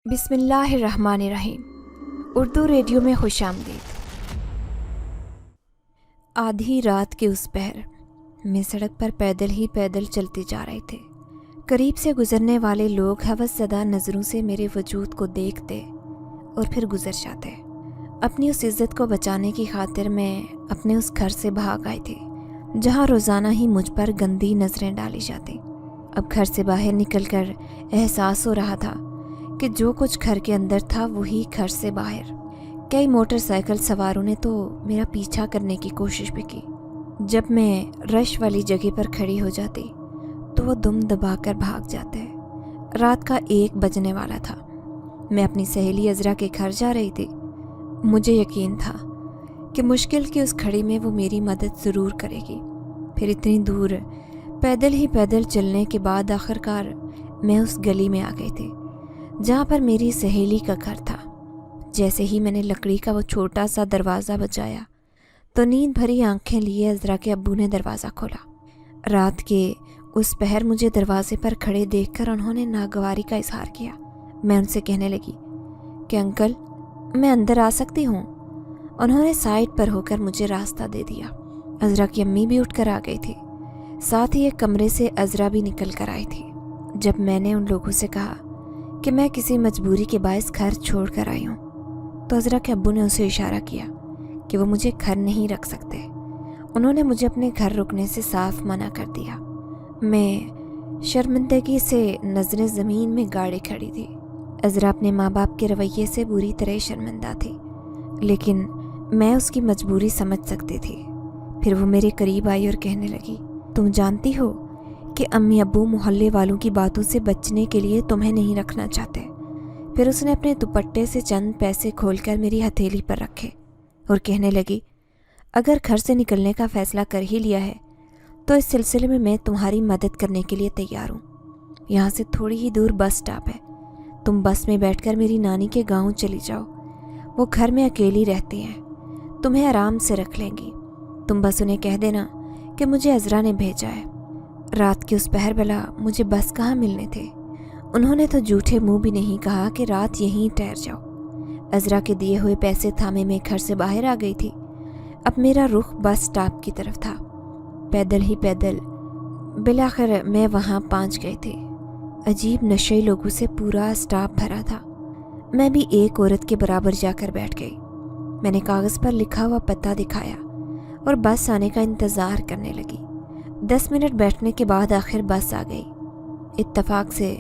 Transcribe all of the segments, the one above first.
بسم اللہ الرحمن الرحیم۔ اردو ریڈیو میں خوش آمدید۔ آدھی رات کے اس پہر میں سڑک پر پیدل چلتی جا رہے تھے۔ قریب سے گزرنے والے لوگ ہوس زدہ نظروں سے میرے وجود کو دیکھتے اور پھر گزر جاتے۔ اپنی اس عزت کو بچانے کی خاطر میں اپنے اس گھر سے بھاگ آئی تھی جہاں روزانہ ہی مجھ پر گندی نظریں ڈالی جاتی۔ اب گھر سے باہر نکل کر احساس ہو رہا تھا کہ جو کچھ گھر کے اندر تھا وہی گھر سے باہر۔ کئی موٹر سائیکل سواروں نے تو میرا پیچھا کرنے کی کوشش بھی کی۔ جب میں رش والی جگہ پر کھڑی ہو جاتی تو وہ دم دبا کر بھاگ جاتے۔ رات کا 1 بجنے والا تھا۔ میں اپنی سہیلی عذرا کے گھر جا رہی تھی۔ مجھے یقین تھا کہ مشکل کی اس گھڑی میں وہ میری مدد ضرور کرے گی۔ پھر اتنی دور پیدل چلنے کے بعد آخرکار میں اس گلی میں آ گئی تھی جہاں پر میری سہیلی کا گھر تھا۔ جیسے ہی میں نے لکڑی کا وہ چھوٹا سا دروازہ بجایا تو نیند بھری آنکھیں لیے عذرا کے ابو نے دروازہ کھولا۔ رات کے اس پہر مجھے دروازے پر کھڑے دیکھ کر انہوں نے ناگواری کا اظہار کیا۔ میں ان سے کہنے لگی کہ انکل میں اندر آ سکتی ہوں؟ انہوں نے سائڈ پر ہو کر مجھے راستہ دے دیا۔ عذرا کی امی بھی اٹھ کر آ گئی تھی، ساتھ ہی ایک کمرے سے عذرا بھی نکل کر آئی تھی۔ جب میں نے ان لوگوں سے کہا کہ میں کسی مجبوری کے باعث گھر چھوڑ کر آئی ہوں تو عذرا کے ابو نے اسے اشارہ کیا کہ وہ مجھے گھر نہیں رکھ سکتے۔ انہوں نے مجھے اپنے گھر رکنے سے صاف منع کر دیا۔ میں شرمندگی سے نظریں زمین میں گاڑے کھڑی تھی۔ عذرا اپنے ماں باپ کے رویے سے بری طرح شرمندہ تھی، لیکن میں اس کی مجبوری سمجھ سکتی تھی۔ پھر وہ میرے قریب آئی اور کہنے لگی، تم جانتی ہو کہ امی ابو محلے والوں کی باتوں سے بچنے کے لیے تمہیں نہیں رکھنا چاہتے۔ پھر اس نے اپنے دوپٹے سے چند پیسے کھول کر میری ہتھیلی پر رکھے اور کہنے لگی، اگر گھر سے نکلنے کا فیصلہ کر ہی لیا ہے تو اس سلسلے میں تمہاری مدد کرنے کے لیے تیار ہوں۔ یہاں سے تھوڑی ہی دور بس سٹاپ ہے، تم بس میں بیٹھ کر میری نانی کے گاؤں چلی جاؤ، وہ گھر میں اکیلی رہتی ہیں، تمہیں آرام سے رکھ لیں گی۔ تم بس انہیں کہہ دینا کہ مجھے عذرا نے بھیجا ہے۔ رات کے اس پہر بلا مجھے بس کہاں ملنے تھے؟ انہوں نے تو جھوٹے منہ بھی نہیں کہا کہ رات یہیں ٹھہر جاؤ۔ عذرا کے دیے ہوئے پیسے تھامے میں گھر سے باہر آ گئی تھی۔ اب میرا رخ بس سٹاپ کی طرف تھا۔ پیدل بالآخر میں وہاں پہنچ گئی تھی۔ عجیب نشئی لوگوں سے پورا سٹاپ بھرا تھا۔ میں بھی ایک عورت کے برابر جا کر بیٹھ گئی۔ میں نے کاغذ پر لکھا ہوا پتہ دکھایا اور بس آنے کا انتظار کرنے لگی۔ 10 منٹ بیٹھنے کے بعد آخر بس آ گئی۔ اتفاق سے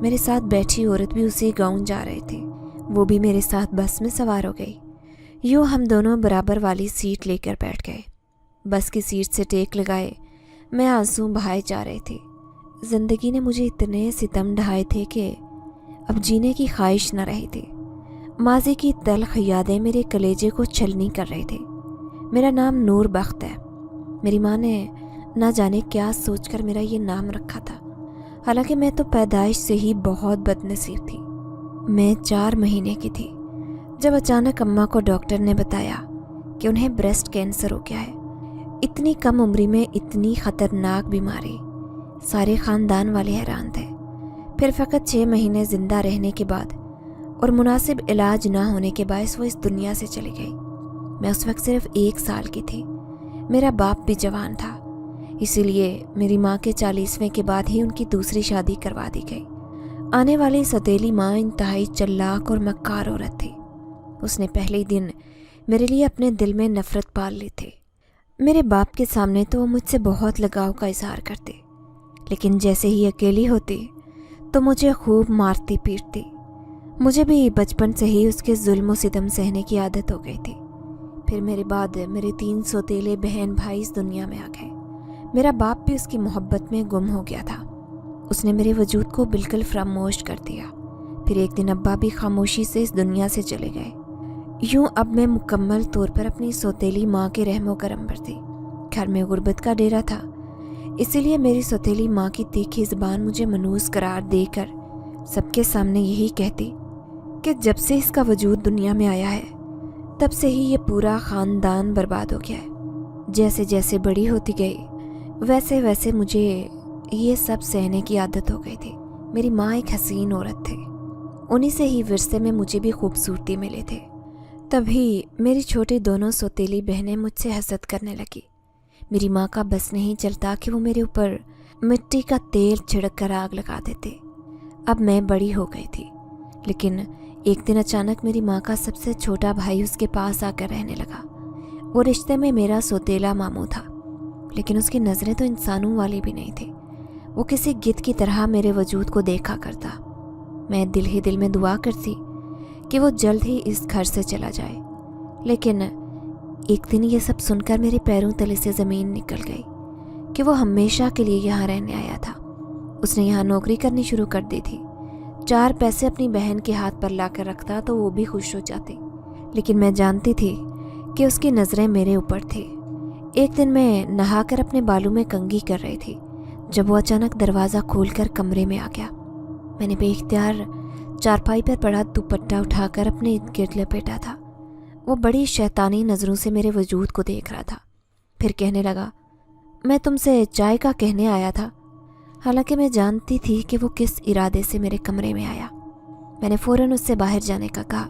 میرے ساتھ بیٹھی عورت بھی اسی گاؤں جا رہی تھی، وہ بھی میرے ساتھ بس میں سوار ہو گئی۔ یوں ہم دونوں برابر والی سیٹ لے کر بیٹھ گئے۔ بس کی سیٹ سے ٹیک لگائے میں آنسو بہائے جا رہی تھی۔ زندگی نے مجھے اتنے ستم ڈھائے تھے کہ اب جینے کی خواہش نہ رہی تھی۔ ماضی کی تلخ یادیں میرے کلیجے کو چھلنی کر رہی تھی۔ میرا نام نور بخت ہے۔ میری ماں نے نہ جانے کیا سوچ کر میرا یہ نام رکھا تھا، حالانکہ میں تو پیدائش سے ہی بہت بد نصیب تھی۔ میں 4 مہینے کی تھی جب اچانک اماں کو ڈاکٹر نے بتایا کہ انہیں بریسٹ کینسر ہو گیا ہے۔ اتنی کم عمری میں اتنی خطرناک بیماری، سارے خاندان والے حیران تھے۔ پھر فقط 6 مہینے زندہ رہنے کے بعد اور مناسب علاج نہ ہونے کے باعث وہ اس دنیا سے چلی گئی۔ میں اس وقت صرف 1 سال کی تھی۔ میرا باپ بھی جوان تھا، اسی لیے میری ماں کے 40ویں کے بعد ہی ان کی دوسری شادی کروا دی گئی۔ آنے والی سوتیلی ماں انتہائی چلاک اور مکار عورت تھی۔ اس نے پہلے ہی دن میرے لیے اپنے دل میں نفرت پال لی تھی۔ میرے باپ کے سامنے تو وہ مجھ سے بہت لگاؤ کا اظہار کرتی، لیکن جیسے ہی اکیلی ہوتی تو مجھے خوب مارتی پیٹتی۔ مجھے بھی بچپن سے ہی اس کے ظلم و ستم سہنے کی عادت ہو گئی تھی۔ پھر میرے بعد میرے 3 سوتیلے بہن بھائی اس دنیا میں آ گئے۔ میرا باپ بھی اس کی محبت میں گم ہو گیا تھا۔ اس نے میرے وجود کو بالکل فراموش کر دیا۔ پھر ایک دن ابا بھی خاموشی سے اس دنیا سے چلے گئے۔ یوں اب میں مکمل طور پر اپنی سوتیلی ماں کے رحم و کرم پر تھی۔ گھر میں غربت کا ڈیرا تھا، اسی لیے میری سوتیلی ماں کی تیکھی زبان مجھے منحوس قرار دے کر سب کے سامنے یہی کہتی کہ جب سے اس کا وجود دنیا میں آیا ہے تب سے ہی یہ پورا خاندان برباد ہو گیا ہے۔ جیسے جیسے بڑی ہوتی گئی ویسے ویسے مجھے یہ سب سہنے کی عادت ہو گئی تھی۔ میری ماں ایک حسین عورت تھی، उन्हीं से ही विरसे में मुझे भी खूबसूरती मिले थे। तभी मेरी छोटी दोनों सौतेली बहनें मुझसे हसद करने लगी। मेरी माँ का बस नहीं चलता कि वो मेरे ऊपर मिट्टी का तेल छिड़क कर आग लगा देते। अब मैं बड़ी हो गई थी, लेकिन एक दिन अचानक मेरी माँ का सबसे छोटा भाई उसके पास आकर रहने लगा। वो रिश्ते में मेरा सौतेला मामू था, लेकिन उसकी नज़रें तो इंसानों वाली भी नहीं थी। वो किसी गिद्ध की तरह मेरे वजूद को देखा करता। मैं दिल ही दिल में दुआ करती कि वो जल्द ही इस घर से चला जाए, लेकिन एक दिन ये सब सुनकर मेरे पैरों तले से ज़मीन निकल गई कि वो हमेशा के लिए यहाँ रहने आया था। उसने यहाँ नौकरी करनी शुरू कर दी थी। 4 पैसे अपनी बहन के हाथ पर ला कर रखता तो वो भी खुश हो जाती, लेकिन मैं जानती थी कि उसकी नज़रें मेरे ऊपर थी। एक दिन मैं नहाकर अपने बालों में कंघी कर रही थी जब वो अचानक दरवाज़ा खोलकर कमरे में आ गया। मैंने बेइख्तियार चारपाई पर पड़ा दुपट्टा उठाकर अपने इर्द गिर्द लपेटा था। वो बड़ी शैतानी नज़रों से मेरे वजूद को देख रहा था। फिर कहने लगा, मैं तुमसे चाय का कहने आया था। हालांकि मैं जानती थी कि वो किस इरादे से मेरे कमरे में आया। मैंने फ़ौरन उससे बाहर जाने का कहा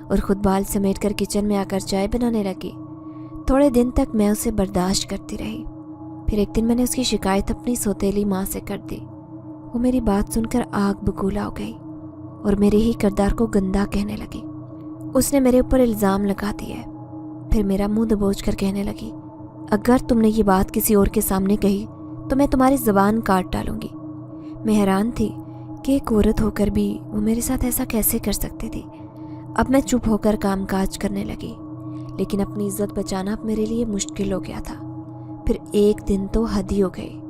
और ख़ुद बाल समेट कर किचन में आकर चाय बनाने लगी। थोड़े दिन तक मैं उसे बर्दाश्त करती रही। फिर एक दिन मैंने उसकी शिकायत अपनी सौतेली माँ से कर दी। वो मेरी बात सुनकर आग बबूला हो गई और मेरे ही किरदार को गंदा कहने लगी। उसने मेरे ऊपर इल्ज़ाम लगा दिया। फिर मेरा मुंह दबोच कर कहने लगी, अगर तुमने ये बात किसी और के सामने कही तो मैं तुम्हारी ज़बान काट डालूंगी। मैं हैरान थी कि एक औरत होकर भी वो मेरे साथ ऐसा कैसे कर सकती थी। अब मैं चुप होकर कामकाज करने लगी, लेकिन अपनी इज्जत बचाना अब मेरे लिए मुश्किल हो गया था। फिर एक दिन तो हद ही हो गई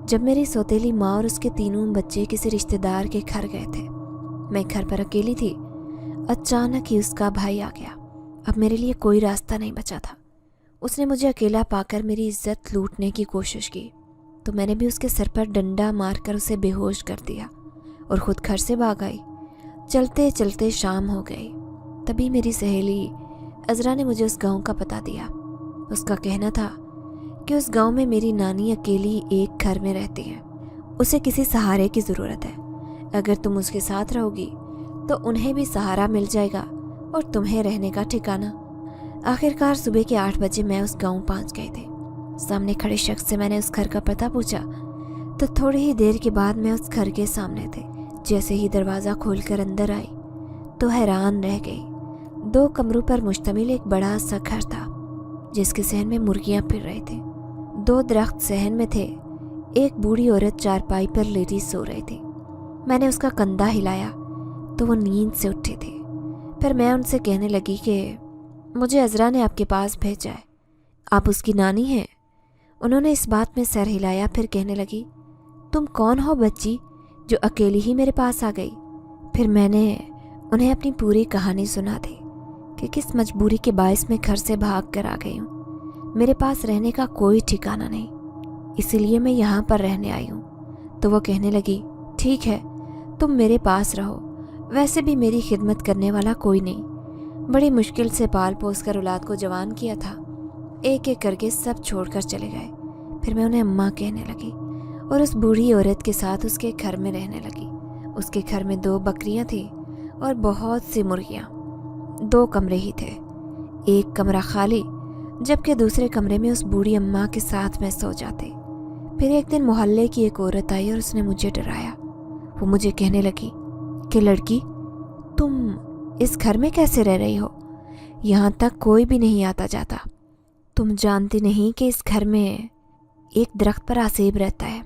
जब मेरी सौतेली माँ और उसके तीनों बच्चे किसी रिश्तेदार के घर गए थे। मैं घर पर अकेली थी। अचानक ही उसका भाई आ गया। अब मेरे लिए कोई रास्ता नहीं बचा था। उसने मुझे अकेला पाकर मेरी इज्जत लूटने की कोशिश की, तो मैंने भी उसके सर पर डंडा मारकर उसे बेहोश कर दिया और ख़ुद घर से भाग आई। चलते चलते शाम हो गई। तभी मेरी सहेली अज़रा ने मुझे उस गांव का पता दिया। उसका कहना था कि उस गांव में मेरी नानी अकेली एक घर में रहती है। उसे किसी सहारे की ज़रूरत है। अगर तुम उसके साथ रहोगी तो उन्हें भी सहारा मिल जाएगा और तुम्हें रहने का ठिकाना। आखिरकार सुबह के 8 बजे मैं उस गांव पहुंच गए थे। सामने खड़े शख्स से मैंने उस घर का पता पूछा तो थोड़ी ही देर के बाद मैं उस घर के सामने थे। जैसे ही दरवाज़ा खोलकर अंदर आई तो हैरान रह गई। 2 कमरों पर मुश्तमिल एक बड़ा सा घर था जिसके सहन में मुर्गियाँ फिर रही थी। 2 दरख्त सहन में थे। एक बूढ़ी औरत चारपाई पर लेटी सो रही थी। मैंने उसका कंधा हिलाया तो वो नींद से उठी थी। फिर मैं उनसे कहने लगी कि मुझे अज़रा ने आपके पास भेजा है, आप उसकी नानी हैं। उन्होंने इस बात में सर हिलाया। फिर कहने लगी, तुम कौन हो बच्ची जो अकेली ही मेरे पास आ गई। फिर मैंने उन्हें अपनी पूरी कहानी सुना दी कि किस मजबूरी के बायस मैं घर से भाग कर आ गई हूँ। मेरे पास रहने का कोई ठिकाना नहीं, इसीलिए मैं यहाँ पर रहने आई हूँ। तो वो कहने लगी, ठीक है तुम मेरे पास रहो, वैसे भी मेरी खिदमत करने वाला कोई नहीं। बड़ी मुश्किल से पाल पोस कर औलाद को जवान किया था। एक एक करके सब छोड़कर चले गए। फिर मैं उन्हें अम्मा कहने लगी और उस बूढ़ी औरत के साथ उसके घर में रहने लगी। उसके घर में 2 बकरियां थी और बहुत सी मुर्गियां। 2 कमरे ही थे, एक कमरा खाली, जबकि दूसरे कमरे में उस बूढ़ी अम्मा के साथ मैं सो जाती। फिर एक दिन मोहल्ले की एक औरत आई और उसने मुझे डराया। वो मुझे कहने लगी कि लड़की, तुम इस घर में कैसे रह रही हो? यहाँ तक कोई भी नहीं आता जाता। तुम जानती नहीं कि इस घर में एक दरख्त पर आसेब रहता है।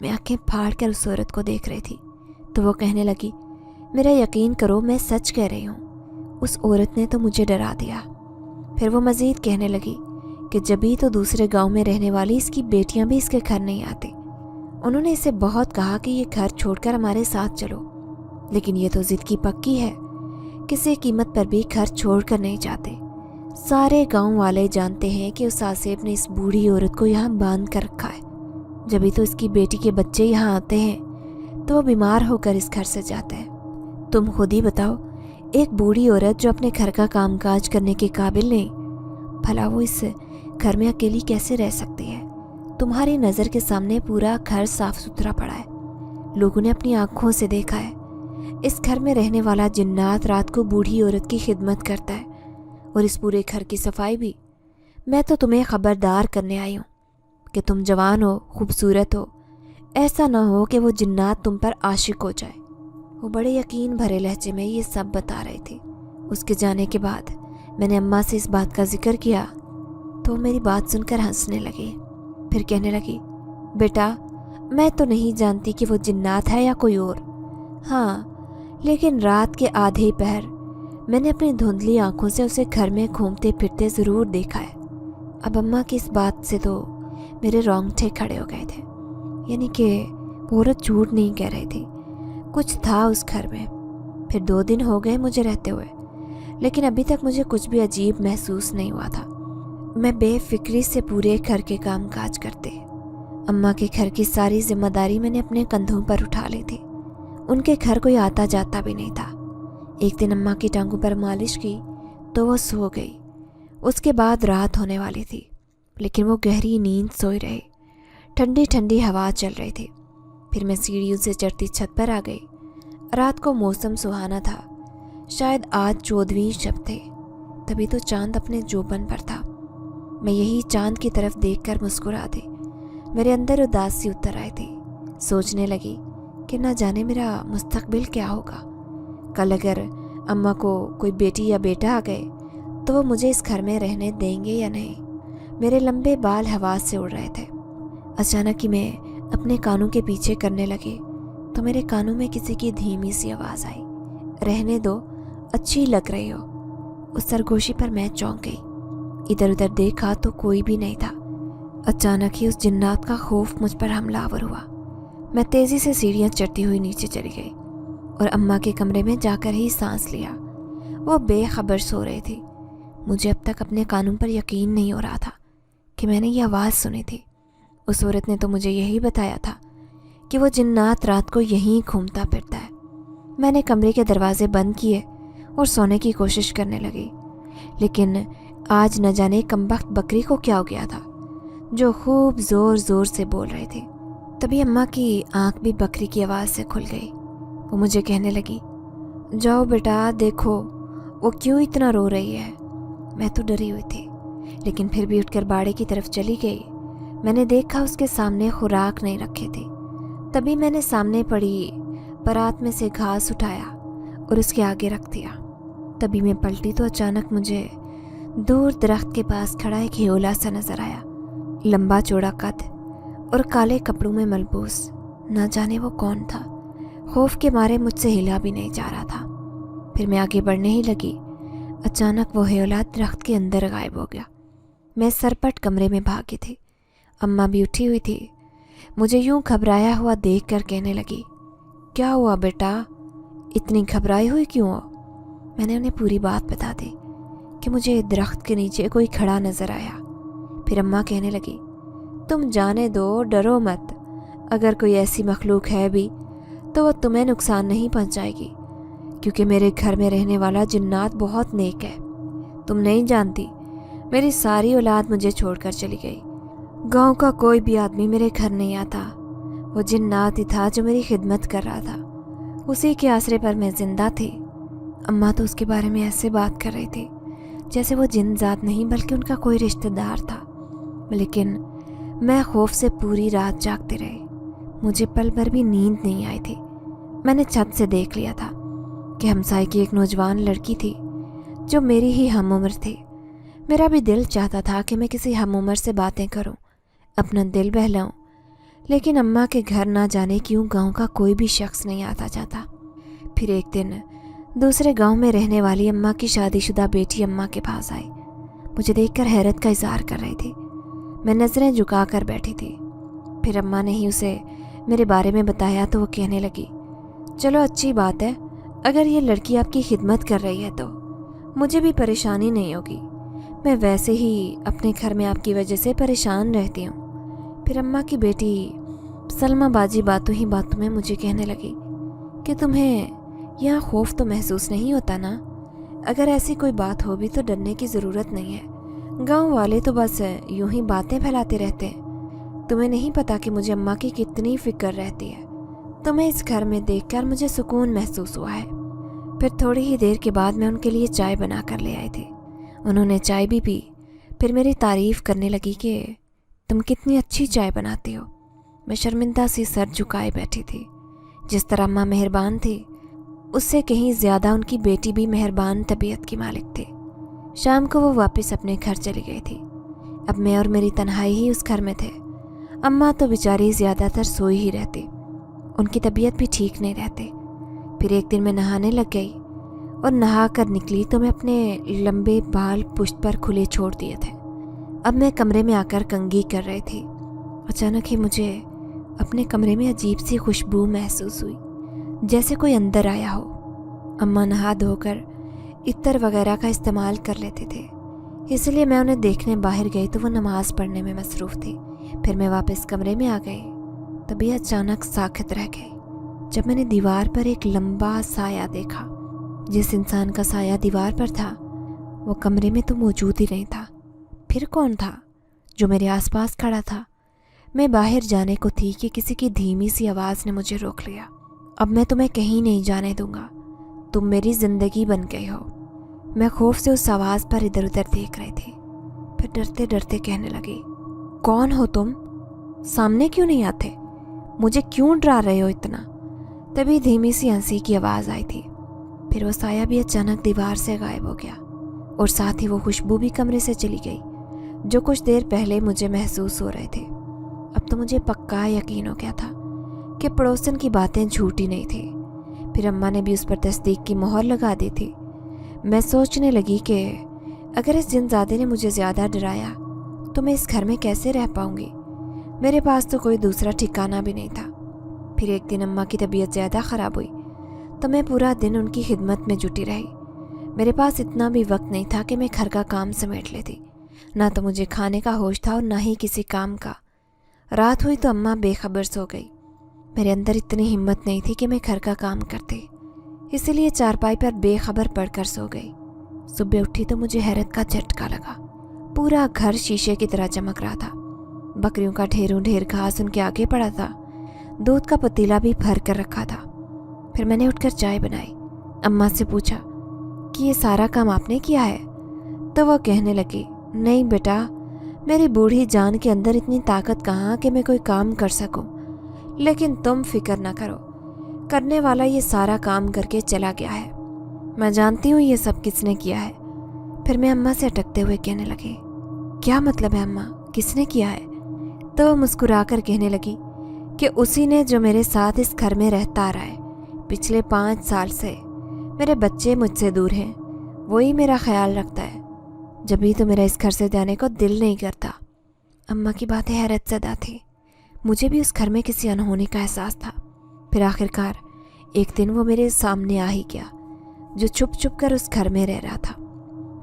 मैं आंखें फाड़ कर उस औरत को देख रही थी तो वो कहने लगी, मेरा यकीन करो मैं सच कह रही हूँ। उस औरत ने तो मुझे डरा दिया। फिर वो मज़ीद कहने लगी कि जभी तो दूसरे गांव में रहने वाली इसकी बेटियां भी इसके घर नहीं आती। उन्होंने इसे बहुत कहा कि ये घर छोड़कर हमारे साथ चलो, लेकिन ये तो ज़िद की पक्की है, किसी कीमत पर भी घर छोड़कर नहीं जाते। सारे गांव वाले जानते हैं कि उस आसेब ने इस बूढ़ी औरत को यहाँ बांध कर रखा है। जभी तो इसकी बेटी के बच्चे यहाँ आते हैं तो वो बीमार होकर इस घर से जाते हैं। तुम खुद ही बताओ, एक बूढ़ी औरत जो अपने घर का कामकाज करने के काबिल नहीं, भला वो इस घर में अकेली कैसे रह सकती है? तुम्हारी नज़र के सामने पूरा घर साफ सुथरा पड़ा है। लोगों ने अपनी आंखों से देखा है। इस घर में रहने वाला जिन्नात रात को बूढ़ी औरत की खिदमत करता है और इस पूरे घर की सफाई भी। मैं तो तुम्हें खबरदार करने आई हूँ कि तुम जवान हो, खूबसूरत हो, ऐसा ना हो कि वो जिन्नात तुम पर आशिक हो जाए। वो बड़े यकीन भरे लहजे में ये सब बता रही थी। उसके जाने के बाद मैंने अम्मा से इस बात का जिक्र किया तो मेरी बात सुनकर हंसने लगी। फिर कहने लगी, बेटा मैं तो नहीं जानती कि वो जिन्नात है या कोई और। हाँ, लेकिन रात के आधे पहर मैंने अपनी धुंधली आंखों से उसे घर में घूमते फिरते ज़रूर देखा है। अब अम्मा की इस बात से तो मेरे रोंगटे खड़े हो गए थे। यानी कि वो औरत झूठ नहीं कह रही थी, कुछ था उस घर में। फिर 2 दिन हो गए मुझे रहते हुए, लेकिन अभी तक मुझे कुछ भी अजीब महसूस नहीं हुआ था। मैं बेफिक्री से पूरे घर के काम काज करते। अम्मा के घर की सारी जिम्मेदारी मैंने अपने कंधों पर उठा ली थी। उनके घर कोई आता जाता भी नहीं था। एक दिन अम्मा की टांगों पर मालिश की तो वो सो गई। उसके बाद रात होने वाली थी, लेकिन वो गहरी नींद सोई रही। ठंडी ठंडी हवा चल रही थी। फिर मैं सीढ़ियों से चढ़ती छत पर आ गई। रात को मौसम सुहाना था। शायद आज 14वीं शब थे, तभी तो चांद अपने जोबन पर था। मैं यही चांद की तरफ देखकर मुस्कुरा दी। मेरे अंदर उदासी उतर आई थी। सोचने लगी कि न जाने मेरा मुस्तकबिल क्या होगा। कल अगर अम्मा को कोई बेटी या बेटा आ गए तो वो मुझे इस घर में रहने देंगे या नहीं। मेरे लंबे बाल हवा से उड़ रहे थे। अचानक ही मैं अपने कानों के पीछे करने लगी तो मेरे कानों में किसी की धीमी सी आवाज़ आई, रहने दो, अच्छी लग रही हो। उस सरगोशी पर मैं चौंक गई। इधर उधर देखा तो कोई भी नहीं था। अचानक ही उस जिन्नात का खौफ मुझ पर हमलावर हुआ। मैं तेज़ी से सीढ़ियाँ चढ़ती हुई नीचे चली गई और अम्मा के कमरे में जाकर ही सांस लिया। वो बेखबर सो रही थी। मुझे अब तक अपने कानों पर यकीन नहीं हो रहा था कि मैंने ये आवाज़ सुनी थी। उस औरत ने तो मुझे यही बताया था कि वो जिन्नात रात को यहीं घूमता फिरता है। मैंने कमरे के दरवाजे बंद किए और सोने की कोशिश करने लगी, लेकिन आज न जाने कमबख्त बकरी को क्या हो गया था जो खूब ज़ोर ज़ोर से बोल रही थी। तभी अम्मा की आंख भी बकरी की आवाज़ से खुल गई। वो मुझे कहने लगी, जाओ बेटा देखो वो क्यों इतना रो रही है। मैं तो डरी हुई थी, लेकिन फिर भी उठकर बाड़े की तरफ चली गई। मैंने देखा उसके सामने खुराक नहीं रखी थी। तभी मैंने सामने पड़ी परात में से घास उठाया और उसके आगे रख दिया। तभी मैं पलटी तो अचानक मुझे दूर दरख्त के पास खड़ा एक हियोला सा नजर आया। लंबा चौड़ा कद और काले कपड़ों में मलबूस। न जाने वो कौन था। खौफ के मारे मुझसे हिला भी नहीं जा रहा था। फिर मैं आगे बढ़ने ही लगी। अचानक वो हियोला दरख्त के अंदर गायब हो गया। मैं सरपट कमरे में भागी थी। अम्मा भी उठी हुई थी। मुझे यूं घबराया हुआ देखकर कहने लगी, क्या हुआ बेटा, इतनी घबराई हुई क्यों हो। मैंने उन्हें पूरी बात बता दी कि मुझे दरख्त के नीचे कोई खड़ा नजर आया। फिर अम्मा कहने लगी, तुम जाने दो, डरो मत। अगर कोई ऐसी मखलूक है भी तो वो तुम्हें नुकसान नहीं पहुंचाएगी, क्योंकि मेरे घर में रहने वाला जिन्नात बहुत नेक है। तुम नहीं जानती, मेरी सारी औलाद मुझे छोड़कर चली गई। गांव का कोई भी आदमी मेरे घर नहीं आता। वो जिन्नात ही था जो मेरी खिदमत कर रहा था। उसी के आसरे पर मैं जिंदा थी। अम्मा तो उसके बारे में ऐसे बात कर रही थी जैसे वो जिन जात नहीं बल्कि उनका कोई रिश्तेदार था। लेकिन मैं खौफ से पूरी रात जागती रही। मुझे पल भर भी नींद नहीं आई थी। मैंने छत से देख लिया था कि हमसाए की एक नौजवान लड़की थी जो मेरी ही हम उम्र थी। मेरा भी दिल चाहता था कि मैं किसी हम उम्र से बातें करूं, अपना दिल बहलाऊं, लेकिन अम्मा के घर ना जाने क्यों गांव का कोई भी शख्स नहीं आता जाता। फिर एक दिन दूसरे गांव में रहने वाली अम्मा की शादीशुदा बेटी अम्मा के पास आई। मुझे देखकर हैरत का इजहार कर रही थी। मैं नज़रें झुका कर बैठी थी। फिर अम्मा ने ही उसे मेरे बारे में बताया तो वो कहने लगी, चलो अच्छी बात है, अगर ये लड़की आपकी खिदमत कर रही है तो मुझे भी परेशानी नहीं होगी। मैं वैसे ही अपने घर में आपकी वजह से परेशान रहती हूँ। फिर अम्मा की बेटी सलमा बाजी बातों ही बातों में मुझे कहने लगी कि तुम्हें यहाँ खौफ तो महसूस नहीं होता ना। अगर ऐसी कोई बात हो भी तो डरने की ज़रूरत नहीं है। गांव वाले तो बस यूं ही बातें फैलाते रहते हैं। तुम्हें नहीं पता कि मुझे अम्मा की कितनी फिक्र रहती है। तुम्हें इस घर में देखकर मुझे सुकून महसूस हुआ है। फिर थोड़ी ही देर के बाद मैं उनके लिए चाय बना कर ले आई थी। उन्होंने चाय भी पी, फिर मेरी तारीफ़ करने लगी कि तुम कितनी अच्छी चाय बनाती हो। मैं शर्मिंदा सी सर झुकाए बैठी थी। जिस तरह अम्मा मेहरबान थी, उससे कहीं ज़्यादा उनकी बेटी भी मेहरबान तबीयत की मालिक थी। शाम को वो वापस अपने घर चली गई थी। अब मैं और मेरी तन्हाई ही उस घर में थे। अम्मा तो बेचारी ज़्यादातर सोई ही रहती, उनकी तबीयत भी ठीक नहीं रहती। फिर एक दिन मैं नहाने लग गई और नहा कर निकली तो मैं अपने लंबे बाल पुश्त पर खुले छोड़ दिए थे। अब मैं कमरे में आकर कंघी कर रही थी। अचानक ही मुझे अपने कमरे में अजीब सी खुशबू महसूस हुई, जैसे कोई अंदर आया हो। अम्मा नहा धोकर इत्र वगैरह का इस्तेमाल कर लेते थे, इसलिए मैं उन्हें देखने बाहर गई तो वो नमाज़ पढ़ने में मसरूफ़ थी। फिर मैं वापस कमरे में आ गई, तभी अचानक साखत रह गई जब मैंने दीवार पर एक लंबा साया देखा। जिस इंसान का साया दीवार पर था वो कमरे में तो मौजूद ही नहीं था। फिर कौन था जो मेरे आसपास खड़ा था? मैं बाहर जाने को थी कि किसी की धीमी सी आवाज़ ने मुझे रोक लिया। अब मैं तुम्हें कहीं नहीं जाने दूंगा, तुम मेरी ज़िंदगी बन गई हो। मैं खौफ से उस आवाज़ पर इधर उधर देख रही थी। फिर डरते डरते कहने लगी, कौन हो तुम? सामने क्यों नहीं आते? मुझे क्यों डरा रहे हो इतना? तभी धीमी सी हंसी की आवाज़ आई थी। फिर वो साया भी अचानक दीवार से गायब हो गया और साथ ही वो खुशबू भी कमरे से चली गई जो कुछ देर पहले मुझे महसूस हो रहे थे। अब तो मुझे पक्का यकीन हो गया था कि पड़ोसन की बातें झूठी नहीं थी। फिर अम्मा ने भी उस पर तस्दीक की मोहर लगा दी थी। मैं सोचने लगी कि अगर इस जिनज़ादे ने मुझे ज़्यादा डराया तो मैं इस घर में कैसे रह पाऊंगी। मेरे पास तो कोई दूसरा ठिकाना भी नहीं था। फिर एक दिन अम्मा की तबीयत ज़्यादा ख़राब हुई तो मैं पूरा दिन उनकी खिदमत में जुटी रही। मेरे पास इतना भी वक्त नहीं था कि मैं घर का काम समेट लेती। ना तो मुझे खाने का होश था और ना ही किसी काम का। रात हुई तो अम्मा बेखबर सो गई। मेरे अंदर इतनी हिम्मत नहीं थी कि मैं घर का काम करती, इसलिए चारपाई पर बेखबर पड़कर सो गई। सुबह उठी तो मुझे हैरत का झटका लगा। पूरा घर शीशे की तरह चमक रहा था। बकरियों का ढेरों ढेर घास उनके आगे पड़ा था। दूध का पतीला भी भर कर रखा था। फिर मैंने उठकर चाय बनाई। अम्मा से पूछा कि ये सारा काम आपने किया है? तो वह कहने लगी, नहीं बेटा, मेरी बूढ़ी जान के अंदर इतनी ताकत कहाँ कि मैं कोई काम कर सकूं। लेकिन तुम फिक्र ना करो, करने वाला ये सारा काम करके चला गया है। मैं जानती हूँ ये सब किसने किया है। फिर मैं अम्मा से अटकते हुए कहने लगी, क्या मतलब है अम्मा, किसने किया है? तो वह मुस्कुरा कर कहने लगी कि उसी ने जो मेरे साथ इस घर में रहता आ रहा है पिछले 5 साल से। मेरे बच्चे मुझसे दूर हैं, वही मेरा ख्याल रखता है। जब भी तो मेरा इस घर से जाने को दिल नहीं करता। अम्मा की बातें हैरत ज़दा थी। मुझे भी उस घर में किसी अनहोनी का एहसास था। फिर आखिरकार एक दिन वो मेरे सामने आ ही गया, जो छुप छुप कर उस घर में रह रहा था।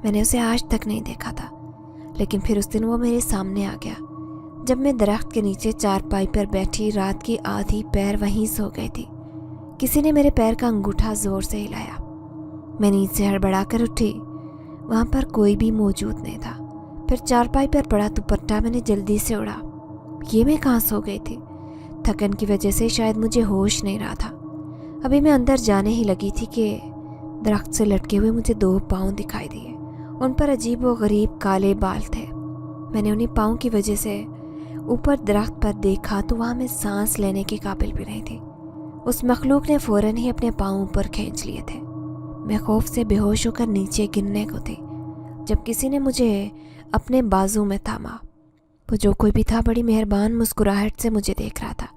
मैंने उसे आज तक नहीं देखा था, लेकिन फिर उस दिन वो मेरे सामने आ गया जब मैं दरख्त के नीचे चारपाई पर बैठी रात की आधी पैर वहीं सो गई थी। किसी ने मेरे पैर का अंगूठा जोर से हिलाया। मैं नींद से हड़बड़ा कर उठी। वहाँ पर कोई भी मौजूद नहीं था। फिर चारपाई पर पड़ा दुपट्टा मैंने जल्दी से उड़ा। ये मैं कहाँ सो गई थी? थकन की वजह से शायद मुझे होश नहीं रहा था। अभी मैं अंदर जाने ही लगी थी कि दरख्त से लटके हुए मुझे 2 पाँव दिखाई दिए। उन पर अजीब व गरीब काले बाल थे। मैंने उन्हीं पाँव की वजह से ऊपर दरख्त पर देखा तो वहाँ मैं सांस लेने के काबिल भी नहीं थी। उस मखलूक ने फ़ौरन ही अपने पाँव ऊपर खींच लिए थे। मैं खौफ से बेहोश होकर नीचे गिरने को थी जब किसी ने मुझे अपने बाजू में थामा। वो जो कोई भी था बड़ी मेहरबान मुस्कुराहट से मुझे देख रहा था,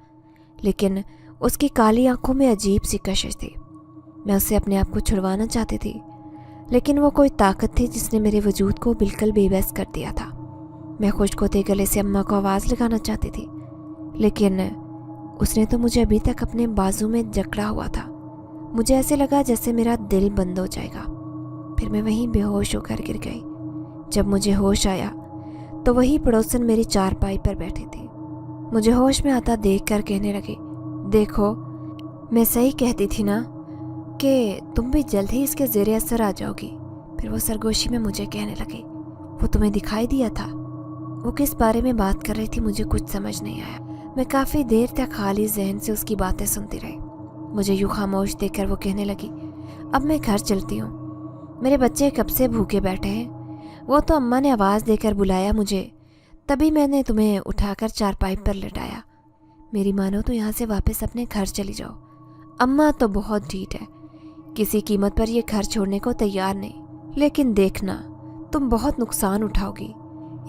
लेकिन उसकी काली आंखों में अजीब सी कशिश थी। मैं उससे अपने आप को छुड़वाना चाहती थी, लेकिन वो कोई ताकत थी जिसने मेरे वजूद को बिल्कुल बेबस कर दिया था। मैं खुश्क होते गले से अम्मा को आवाज़ लगाना चाहती थी, लेकिन उसने तो मुझे अभी तक अपने बाजू में जकड़ा हुआ था। मुझे ऐसे लगा जैसे मेरा दिल बंद हो जाएगा। फिर मैं वहीं बेहोश होकर गिर गई। जब मुझे होश आया तो वही पड़ोसन मेरी चारपाई पर बैठी थी। मुझे होश में आता देख कर कहने लगी, देखो मैं सही कहती थी ना कि तुम भी जल्द ही इसके ज़ेरे असर आ जाओगी। फिर वो सरगोशी में मुझे कहने लगी, वो तुम्हें दिखाई दिया था? वो किस बारे में बात कर रही थी मुझे कुछ समझ नहीं आया। मैं काफ़ी देर तक खाली जहन से उसकी बातें सुनती रही। मुझे यूँ खामोश देखकर वो कहने लगी, अब मैं घर चलती हूँ, मेरे बच्चे कब से भूखे बैठे हैं। वो तो अम्मा ने आवाज़ देकर बुलाया मुझे, तभी मैंने तुम्हें उठाकर चारपाई पर लटाया। मेरी मानो तो यहाँ से वापस अपने घर चली जाओ। अम्मा तो बहुत ढीठ है, किसी कीमत पर ये घर छोड़ने को तैयार नहीं, लेकिन देखना तुम बहुत नुकसान उठाओगी।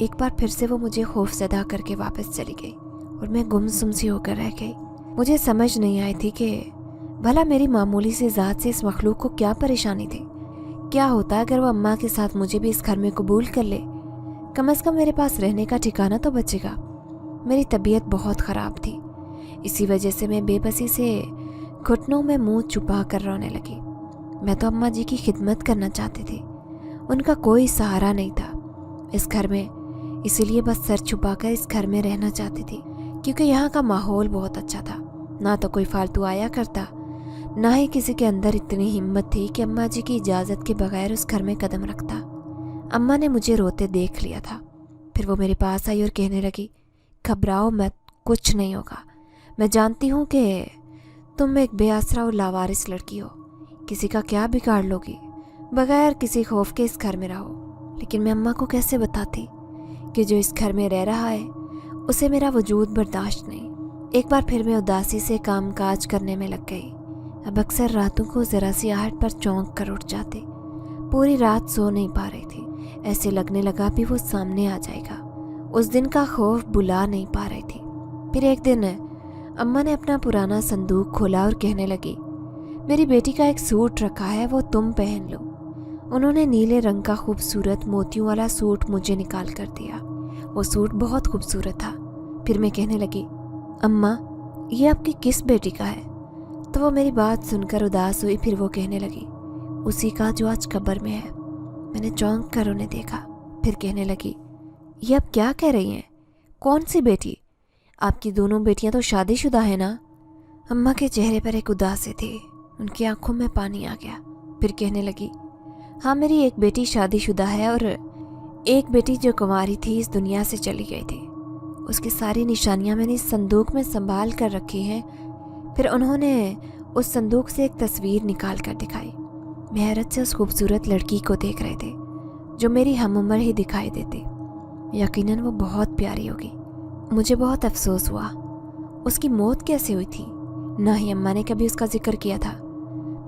एक बार फिर से वो मुझे खौफजदा करके वापस चली गई और मैं गुमसुम सी होकर रह गई। मुझे समझ नहीं आई थी कि भला मेरी मामूली सी ज़ात से इस मखलूक को क्या परेशानी थी। क्या होता अगर वो अम्मा के साथ मुझे भी इस घर में कबूल कर ले, कम से कम मेरे पास रहने का ठिकाना तो बचेगा। मेरी तबीयत बहुत ख़राब थी, इसी वजह से मैं बेबसी से घुटनों में मुंह छुपा कर रोने लगी। मैं तो अम्मा जी की खिदमत करना चाहती थी, उनका कोई सहारा नहीं था इस घर में, इसीलिए बस सर छुपाकर इस घर में रहना चाहती थी, क्योंकि यहाँ का माहौल बहुत अच्छा था। ना तो कोई फालतू आया करता, ना ही किसी के अंदर इतनी हिम्मत थी कि अम्मा जी की इजाज़त के बगैर उस घर में कदम रखता। अम्मा ने मुझे रोते देख लिया था, फिर वो मेरे पास आई और कहने लगी, घबराओ मत, कुछ नहीं होगा। मैं जानती हूँ कि तुम एक बेआसरा और लावारिस लड़की हो, किसी का क्या बिगाड़ लोगी, बगैर किसी खौफ के इस घर में रहो। लेकिन मैं अम्मा को कैसे बताती कि जो इस घर में रह रहा है उसे मेरा वजूद बर्दाश्त नहीं। एक बार फिर मैं उदासी से काम काज करने में लग गई। अब अक्सर रातों को ज़रा सी आहट पर चौंक कर उठ जाती। पूरी रात सो नहीं पा रही थी, ऐसे लगने लगा भी वो सामने आ जाएगा। उस दिन का खौफ बुला नहीं पा रही थी। फिर एक दिन अम्मा ने अपना पुराना संदूक खोला और कहने लगी, मेरी बेटी का एक सूट रखा है, वो तुम पहन लो। उन्होंने नीले रंग का खूबसूरत मोतियों वाला सूट मुझे निकाल कर दिया। वो सूट बहुत खूबसूरत था। फिर मैं कहने लगी, अम्मा ये आपकी किस बेटी का है? तो वो मेरी बात सुनकर उदास हुई। फिर वो कहने लगी, उसी का जो आज कब्र में है। मैंने चौंक कर उन्हें देखा। फिर कहने लगी, ये आप क्या कह रही हैं? कौन सी बेटी? आपकी दोनों बेटियां तो शादीशुदा है ना? अम्मा के चेहरे पर एक उदासी थी, उनकी आंखों में पानी आ गया। फिर कहने लगी, हाँ मेरी एक बेटी शादीशुदा है और एक बेटी जो कुंवारी थी इस दुनिया से चली गई थी। उसकी सारी निशानियां मैंने इस संदूक में संभाल कर रखी हैं। फिर उन्होंने उस संदूक से एक तस्वीर निकाल कर दिखाई। मैं हैरत से उस खूबसूरत लड़की को देख रहे थे जो मेरी हम उम्र ही दिखाई देती। यकीनन वो बहुत प्यारी होगी। मुझे बहुत अफसोस हुआ। उसकी मौत कैसे हुई थी? ना ही अम्मा ने कभी उसका जिक्र किया था।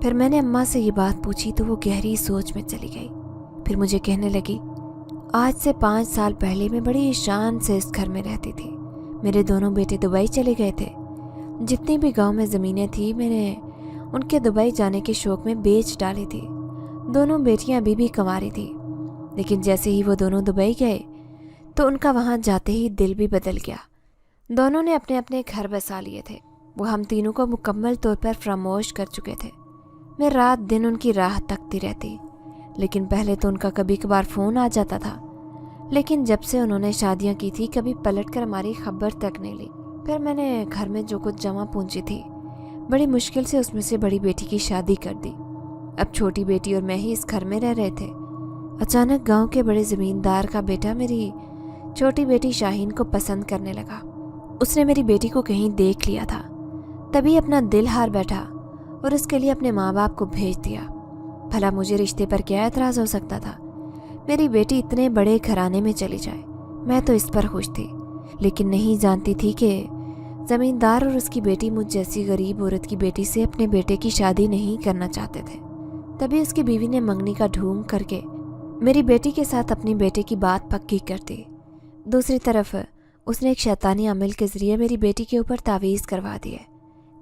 फिर मैंने अम्मा से ये बात पूछी तो वो गहरी सोच में चली गई। फिर मुझे कहने लगी, आज से 5 साल पहले मैं बड़ी शान से इस घर में रहती थी। मेरे दोनों बेटे दुबई चले गए थे। जितनी भी गांव में ज़मीनें थी मैंने उनके दुबई जाने के शौक़ में बेच डाली थी। दोनों बेटियां अभी भी कुंवारी थी, लेकिन जैसे ही वो दोनों दुबई गए तो उनका वहाँ जाते ही दिल भी बदल गया। दोनों ने अपने अपने घर बसा लिए थे। वो हम तीनों को मुकम्मल तौर पर फरामोश कर चुके थे। मैं रात दिन उनकी राह तकती रहती, लेकिन पहले तो उनका कभी कभार फ़ोन आ जाता था, लेकिन जब से उन्होंने शादियां की थी कभी पलट कर हमारी खबर तक नहीं ली। फिर मैंने घर में जो कुछ जमा पूंजी थी बड़ी मुश्किल से उसमें से बड़ी बेटी की शादी कर दी। अब छोटी बेटी और मैं ही इस घर में रह रहे थे। अचानक गांव के बड़े ज़मींदार का बेटा मेरी छोटी बेटी शाहीन को पसंद करने लगा। उसने मेरी बेटी को कहीं देख लिया था, तभी अपना दिल हार बैठा और उसके लिए अपने माँ बाप को भेज दिया। भला मुझे रिश्ते पर क्या एतराज़ हो सकता था? मेरी बेटी इतने बड़े घराने में चली जाए, मैं तो इस पर खुश थी, लेकिन नहीं जानती थी कि ज़मींदार और उसकी बेटी मुझ जैसी गरीब औरत की बेटी से अपने बेटे की शादी नहीं करना चाहते थे। तभी उसकी बीवी ने मंगनी का ढोंग करके मेरी बेटी के साथ अपनी बेटे की बात पक्की कर दी। दूसरी तरफ उसने एक शैतानी अमल के ज़रिए मेरी बेटी के ऊपर तावीज़ करवा दिए।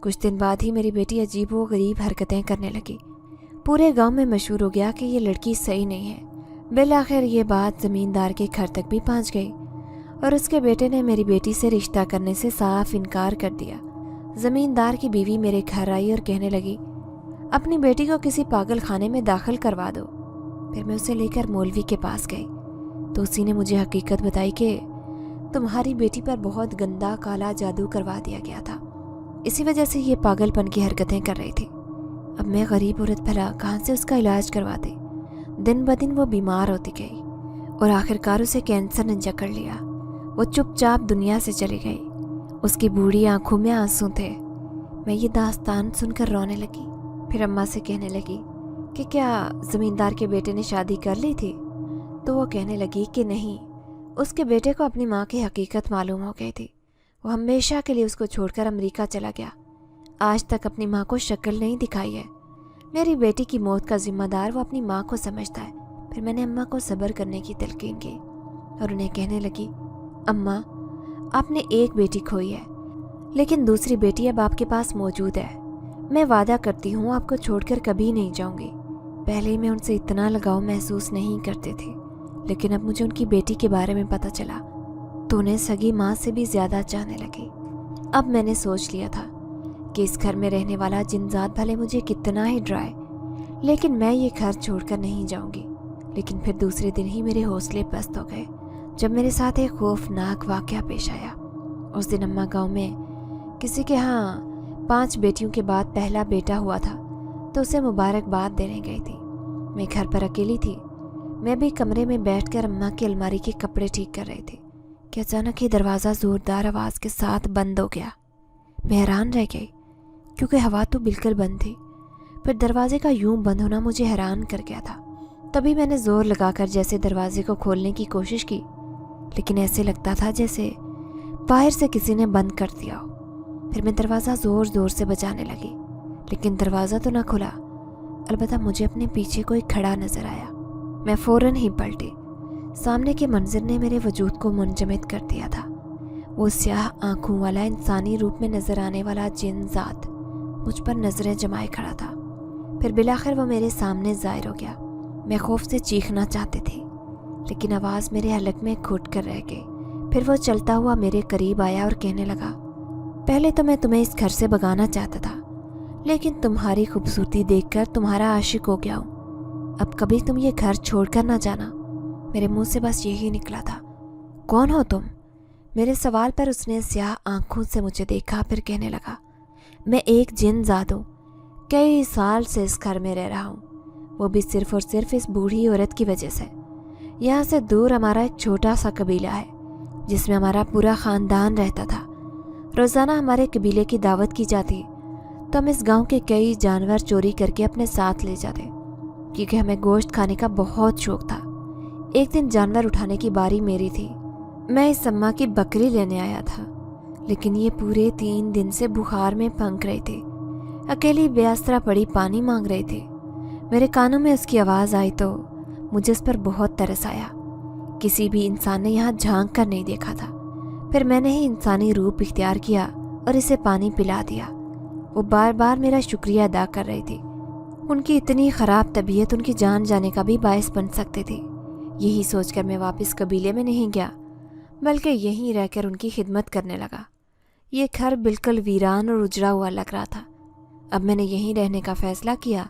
कुछ दिन बाद ही मेरी बेटी अजीब व गरीब हरकतें करने लगी। पूरे गांव में मशहूर हो गया कि ये लड़की सही नहीं है। बिलाखिर ये बात ज़मींदार के घर तक भी पहुंच गई और उसके बेटे ने मेरी बेटी से रिश्ता करने से साफ इनकार कर दिया। ज़मींदार की बीवी मेरे घर आई और कहने लगी, अपनी बेटी को किसी पागल खाने में दाखिल करवा दो। फिर मैं उसे लेकर मौलवी के पास गई तो उसी ने मुझे हकीकत बताई कि तुम्हारी बेटी पर बहुत गंदा काला जादू करवा दिया गया था, इसी वजह से ये पागलपन की हरकतें कर रही थी। अब मैं गरीब औरत भला कहाँ से उसका इलाज करवाती? दिन ब दिन वो बीमार होती गई और आखिरकार उसे कैंसर ने जकड़ लिया। वो चुपचाप दुनिया से चली गई उसकी बूढ़ी आंखों में आंसू थे। मैं ये दास्तान सुनकर रोने लगी। फिर अम्मा से कहने लगी कि क्या ज़मींदार के बेटे ने शादी कर ली थी? तो वो कहने लगी कि नहीं, उसके बेटे को अपनी माँ की हकीकत मालूम हो गई थी। वो हमेशा के लिए उसको छोड़कर अमेरिका चला गया। आज तक अपनी माँ को शक्ल नहीं दिखाई है। मेरी बेटी की मौत का जिम्मेदार वो अपनी माँ को समझता है। फिर मैंने अम्मा को सब्र करने की तलकीन की और उन्हें कहने लगी, अम्मा, आपने एक बेटी खोई है, लेकिन दूसरी बेटी अब आपके पास मौजूद है। मैं वादा करती हूँ आपको छोड़कर कभी नहीं जाऊँगी। पहले मैं उनसे इतना लगाव महसूस नहीं करती थी, लेकिन अब मुझे उनकी बेटी के बारे में पता चला तो उन्हें सगी माँ से भी ज़्यादा चाहने लगी। अब मैंने सोच लिया था कि इस घर में रहने वाला जिनजात भले मुझे कितना ही डराए, लेकिन मैं ये घर छोड़कर नहीं जाऊँगी। लेकिन फिर दूसरे दिन ही मेरे हौसले पस्त हो गए जब मेरे साथ एक खौफनाक वाक़या पेश आया। उस दिन अम्मा गाँव में किसी के यहाँ 5 बेटियों के बाद पहला बेटा हुआ था, तो उसे मुबारकबाद देने गई थी। मैं घर पर अकेली थी। मैं भी कमरे में बैठकर अम्मा की अलमारी के कपड़े ठीक कर रही थी कि अचानक ही दरवाज़ा ज़ोरदार आवाज़ के साथ बंद हो गया। मैं हैरान रह गई क्योंकि हवा तो बिल्कुल बंद थी, फिर दरवाजे का यूं बंद होना मुझे हैरान कर गया था। तभी मैंने ज़ोर लगाकर जैसे दरवाजे को खोलने की कोशिश की, लेकिन ऐसे लगता था जैसे बाहर से किसी ने बंद कर दिया हो। फिर मैं दरवाज़ा ज़ोर ज़ोर से बजाने लगी, लेकिन दरवाज़ा तो ना खुला। अलबत्ता मुझे अपने पीछे कोई खड़ा नज़र आया। मैं फ़ौरन ही पलटी। सामने के मंजर ने मेरे वजूद को मुंजमद कर दिया था। वो स्याह आंखों वाला इंसानी रूप में नज़र आने वाला जिन ज़ात मुझ पर नज़रें जमाए खड़ा था। फिर बिलाखिर वो मेरे सामने ज़ाहिर हो गया। मैं खौफ से चीखना चाहती थी, लेकिन आवाज़ मेरे हलक में घुट कर रह गई। फिर वो चलता हुआ मेरे करीब आया और कहने लगा, पहले तो मैं तुम्हें इस घर से भगाना चाहता था, लेकिन तुम्हारी खूबसूरती देखकर तुम्हारा आशिक हो गया हूँ। अब कभी तुम ये घर छोड़कर ना जाना। मेरे मुंह से बस यही निकला था, कौन हो तुम? मेरे सवाल पर उसने स्याह आंखों से मुझे देखा। फिर कहने लगा, मैं एक जिन ज़ात हूँ। कई साल से इस घर में रह रहा हूँ, वो भी सिर्फ और सिर्फ इस बूढ़ी औरत की वजह से। यहाँ से दूर हमारा एक छोटा सा कबीला है जिसमें हमारा पूरा ख़ानदान रहता था। रोज़ाना हमारे कबीले की दावत की जाती तो हम इस गांव के कई जानवर चोरी करके अपने साथ ले जाते, क्योंकि हमें गोश्त खाने का बहुत शौक था। एक दिन जानवर उठाने की बारी मेरी थी। मैं इस अम्मा की बकरी लेने आया था, लेकिन ये पूरे 3 दिन से बुखार में पनक रही थी। अकेली बेआसरा पड़ी पानी मांग रही थी। मेरे कानों में उसकी आवाज़ आई तो मुझे उस पर बहुत तरस आया। किसी भी इंसान ने यहाँ झांक कर नहीं देखा था। फिर मैंने ही इंसानी रूप इख्तियार किया और इसे पानी पिला दिया। वो बार बार मेरा शुक्रिया अदा कर रही थी। उनकी इतनी ख़राब तबीयत उनकी जान जाने का भी बायस बन सकती थी। यही सोचकर मैं वापस कबीले में नहीं गया, बल्कि यहीं रहकर उनकी खिदमत करने लगा। ये घर बिल्कुल वीरान और उजड़ा हुआ लग रहा था। अब मैंने यहीं रहने का फ़ैसला किया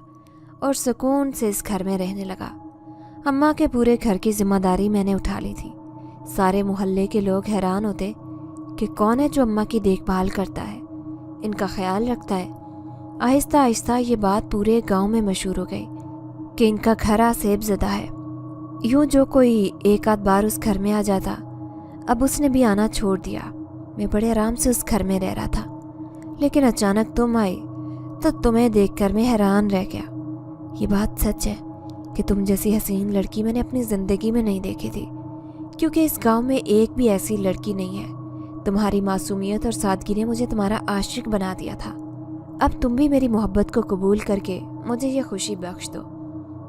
और सुकून से इस घर में रहने लगा। अम्मा के पूरे घर की जिम्मेदारी मैंने उठा ली थी। सारे मोहल्ले के लोग हैरान होते कि कौन है जो अम्मा की देखभाल करता है, इनका ख्याल रखता है। आहिस्ता आहिस्ता ये बात पूरे गांव में मशहूर हो गई कि इनका घर आसेब ज़दा है। यूँ जो कोई एक आध बार उस घर में आ जाता, अब उसने भी आना छोड़ दिया। मैं बड़े आराम से उस घर में रह रहा था, लेकिन अचानक तुम आई तो तुम्हें देखकर मैं हैरान रह गया। ये बात सच है कि तुम जैसी हसीन लड़की मैंने अपनी ज़िंदगी में नहीं देखी थी, क्योंकि इस गांव में एक भी ऐसी लड़की नहीं है। तुम्हारी मासूमियत और सादगी ने मुझे तुम्हारा आशिक बना दिया था। अब तुम भी मेरी मोहब्बत को कबूल करके मुझे ये खुशी बख्श दो।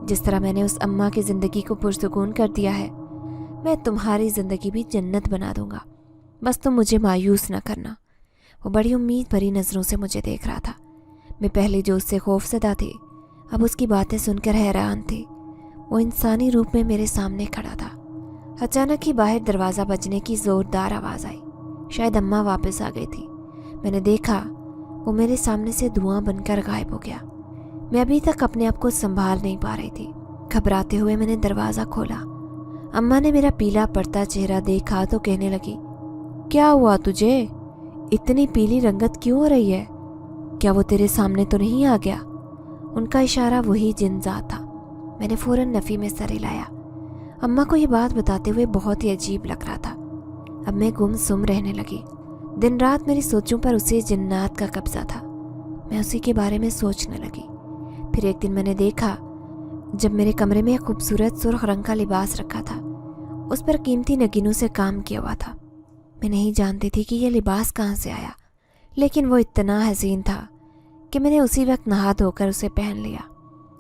जिस तरह मैंने उस अम्मा की ज़िंदगी को पुरसुकून कर दिया है, मैं तुम्हारी ज़िंदगी भी जन्नत बना दूंगा। बस तुम मुझे मायूस न करना। वो बड़ी उम्मीद भरी नज़रों से मुझे देख रहा था। मैं पहले जो उससे खौफज़दा थी, अब उसकी बातें सुनकर हैरान थी। वो इंसानी रूप में मेरे सामने खड़ा था। अचानक ही बाहर दरवाज़ा बजने की ज़ोरदार आवाज़ आई। शायद अम्मा वापस आ गई थी। मैंने देखा वो मेरे सामने से धुआं बनकर गायब हो गया। मैं अभी तक अपने आप को संभाल नहीं पा रही थी। घबराते हुए मैंने दरवाज़ा खोला। अम्मा ने मेरा पीला पड़ता चेहरा देखा तो कहने लगी, क्या हुआ तुझे? इतनी पीली रंगत क्यों हो रही है? क्या वो तेरे सामने तो नहीं आ गया? उनका इशारा वही जिनजात था। मैंने फ़ौरन नफ़ी में सर हिलाया। अम्मा को ये बात बताते हुए बहुत ही अजीब लग रहा था। अब मैं गुमसुम रहने लगी। दिन रात मेरी सोचों पर उसी जिन्नात का कब्जा था। मैं उसी के बारे में सोचने लगी। फिर एक दिन मैंने देखा जब मेरे कमरे में एक खूबसूरत सुर्ख रंग का लिबास रखा था, उस पर कीमती नगीनों से काम किया हुआ था। मैं नहीं जानती थी कि यह लिबास कहाँ से आया, लेकिन वो इतना हसीन था कि मैंने उसी वक्त नहा धोकर उसे पहन लिया।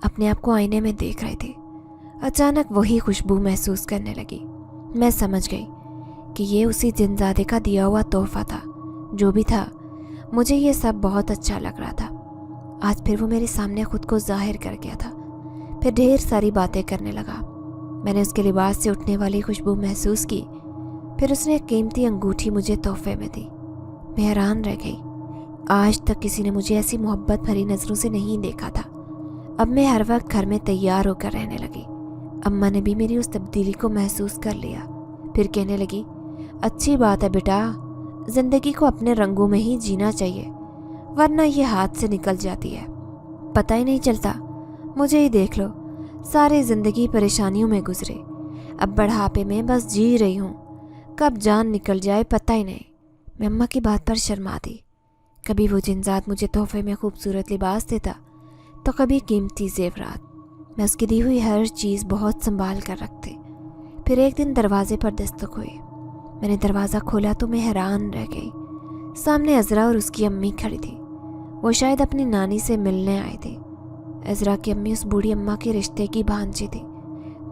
अपने आप को आईने में देख रही थी। अचानक वही खुशबू महसूस करने लगी। मैं समझ गई कि ये उसी जिनजादे का दिया हुआ तोहफा था। जो भी था, मुझे ये सब बहुत अच्छा लग रहा था। आज फिर वो मेरे सामने खुद को जाहिर कर गया था। फिर ढेर सारी बातें करने लगा। मैंने उसके लिबास से उठने वाली खुशबू महसूस की। फिर उसने एक कीमती अंगूठी मुझे तोहफे में दी। मैं हैरान रह गई। आज तक किसी ने मुझे ऐसी मोहब्बत भरी नज़रों से नहीं देखा था। अब मैं हर वक्त घर में तैयार होकर रहने लगी। अम्मा ने भी मेरी उस तब्दीली को महसूस कर लिया। फिर कहने लगी, अच्छी बात है बेटा, ज़िंदगी को अपने रंगों में ही जीना चाहिए, वरना ये हाथ से निकल जाती है। पता ही नहीं चलता। मुझे ही देख लो, सारी ज़िंदगी परेशानियों में गुजरे। अब बढ़ापे में बस जी रही हूँ, कब जान निकल जाए पता ही नहीं। मैं अम्मा की बात पर शर्मा दी। कभी वो जिनजात मुझे तोहफे में खूबसूरत लिबास देता, तो कभी कीमती जेवरात। मैं उसकी दी हुई हर चीज़ बहुत संभाल कर रखती। फिर एक दिन दरवाजे पर दस्तक हुई। मैंने दरवाज़ा खोला तो मैं हैरान रह गई। सामने अज़रा और उसकी अम्मी खड़ी थी। वो शायद अपनी नानी से मिलने आई थी। अज़रा की अम्मी उस बूढ़ी अम्मा के रिश्ते की भांजी थी।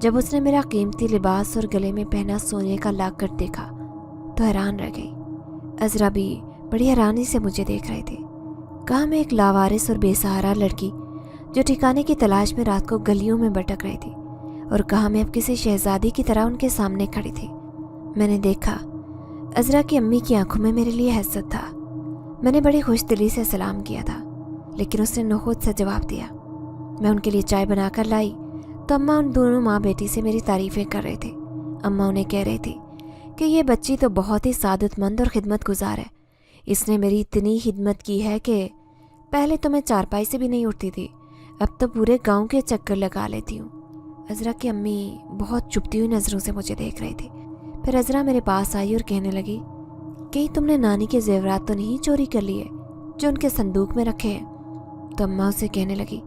जब उसने मेरा कीमती लिबास और गले में पहना सोने का लॉकेट देखा तो हैरान रह गई। अज़रा भी बड़ी हैरानी से मुझे देख रही थी। कहाँ मैं एक लावारिस और बेसहारा लड़की जो ठिकाने की तलाश में रात को गलियों में भटक रही थी, और कहाँ मैं अब किसी शहजादी की तरह उनके सामने खड़ी थी। मैंने देखा अज़रा की अम्मी की आंखों में मेरे लिए हसरत था। मैंने बड़ी खुश दिली से सलाम किया था, लेकिन उसने नोखुद से जवाब दिया। मैं उनके लिए चाय बनाकर लाई तो अम्मा उन दोनों माँ बेटी से मेरी तारीफ़ें कर रही थी। अम्मा उन्हें कह रही थी कि ये बच्ची तो बहुत ही सादतमंद और खिदमतगुजार है। इसने मेरी इतनी खिदमत की है कि पहले तो मैं चारपाई से भी नहीं उठती थी, अब तो पूरे गांव के चक्कर लगा लेती हूँ। अज़रा की अम्मी बहुत चुभती हुई नज़रों से मुझे देख रही थी। फिर अज़रा मेरे पास आई और कहने लगी, कहीं तुमने नानी के जेवरात तो नहीं चोरी कर लिए जो उनके संदूक में रखे हैं? तो अम्मा उसे कहने लगी,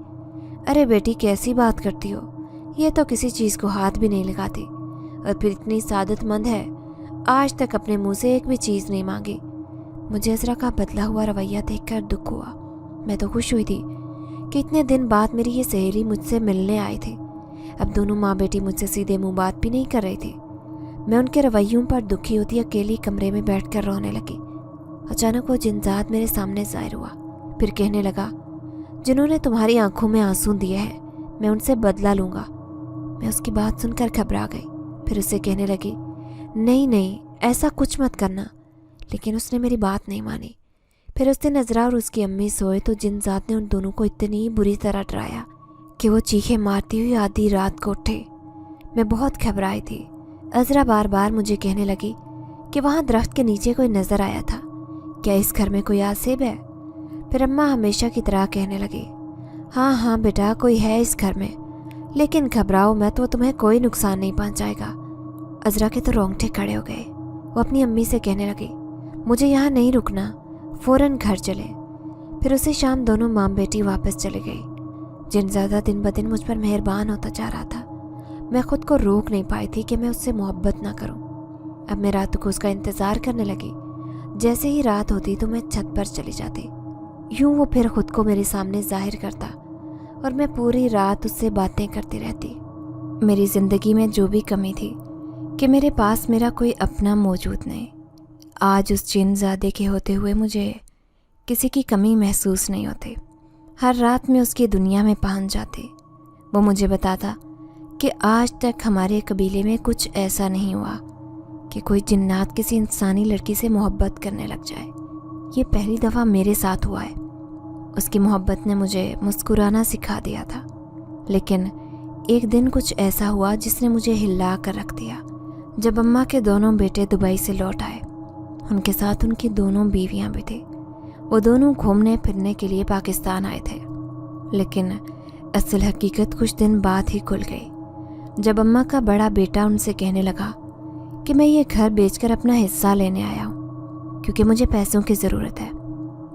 अरे बेटी कैसी बात करती हो, ये तो किसी चीज़ को हाथ भी नहीं लगाती, और फिर इतनी सादतमंद है, आज तक अपने मुंह से एक भी चीज़ नहीं मांगी। मुझे अज़रा का बदला हुआ रवैया देखकर दुख हुआ। मैं तो खुश हुई थी कि इतने दिन बाद मेरी ये सहेली मुझसे मिलने आई थी। अब दोनों माँ बेटी मुझसे सीधे मुँह बात भी नहीं कर रही थी। मैं उनके रवैयों पर दुखी होती अकेली कमरे में बैठकर रोने लगी। अचानक वो जिनजात मेरे सामने ज़ाहिर हुआ। फिर कहने लगा, जिन्होंने तुम्हारी आंखों में आंसू दिए हैं, मैं उनसे बदला लूँगा। मैं उसकी बात सुनकर घबरा गई। फिर उससे कहने लगी, नहीं नहीं, ऐसा कुछ मत करना। लेकिन उसने मेरी बात नहीं मानी। फिर उस दिन अज़रा और उसकी अम्मी सोए तो जिनजात ने उन दोनों को इतनी बुरी तरह डराया कि वो चीखें मारती हुई आधी रात को उठे। मैं बहुत घबराई थी। अज़रा बार बार मुझे कहने लगी कि वहाँ दरख्त के नीचे कोई नज़र आया था, क्या इस घर में कोई आसिब है? फिर अम्मा हमेशा की तरह कहने लगी, हाँ हाँ बेटा, कोई है इस घर में, लेकिन घबराओ मत, वो तुम्हें कोई नुकसान नहीं पहुँचाएगा। अज़रा के तो रोंगटे खड़े हो गए। वो अपनी अम्मी से कहने लगी, मुझे यहाँ नहीं रुकना, फ़ौरन घर चले। फिर उसी शाम दोनों माँ बेटी वापस चले गई। जिनज़ादा दिन ब दिन मुझ पर मेहरबान होता जा रहा था। मैं खुद को रोक नहीं पाई थी कि मैं उससे मोहब्बत ना करूं। अब मैं रात को उसका इंतज़ार करने लगी। जैसे ही रात होती तो मैं छत पर चली जाती। यूं वो फिर खुद को मेरे सामने जाहिर करता और मैं पूरी रात उससे बातें करती रहती। मेरी ज़िंदगी में जो भी कमी थी कि मेरे पास मेरा कोई अपना मौजूद नहीं, आज उस जिनज़ादे के होते हुए मुझे किसी की कमी महसूस नहीं होती। हर रात में उसकी दुनिया में पहुंच जाती। वो मुझे बताता कि आज तक हमारे कबीले में कुछ ऐसा नहीं हुआ कि कोई जिन्नात किसी इंसानी लड़की से मोहब्बत करने लग जाए। ये पहली दफ़ा मेरे साथ हुआ है। उसकी मोहब्बत ने मुझे मुस्कुराना सिखा दिया था, लेकिन एक दिन कुछ ऐसा हुआ जिसने मुझे हिला कर रख दिया। जब अम्मा के दोनों बेटे दुबई से लौट आए, उनके साथ उनकी दोनों बीवियां भी थी। वो दोनों घूमने फिरने के लिए पाकिस्तान आए थे, लेकिन असल हकीकत कुछ दिन बाद ही खुल गई जब अम्मा का बड़ा बेटा उनसे कहने लगा कि मैं ये घर बेचकर अपना हिस्सा लेने आया हूँ, کیونکہ مجھے پیسوں کی ضرورت ہے۔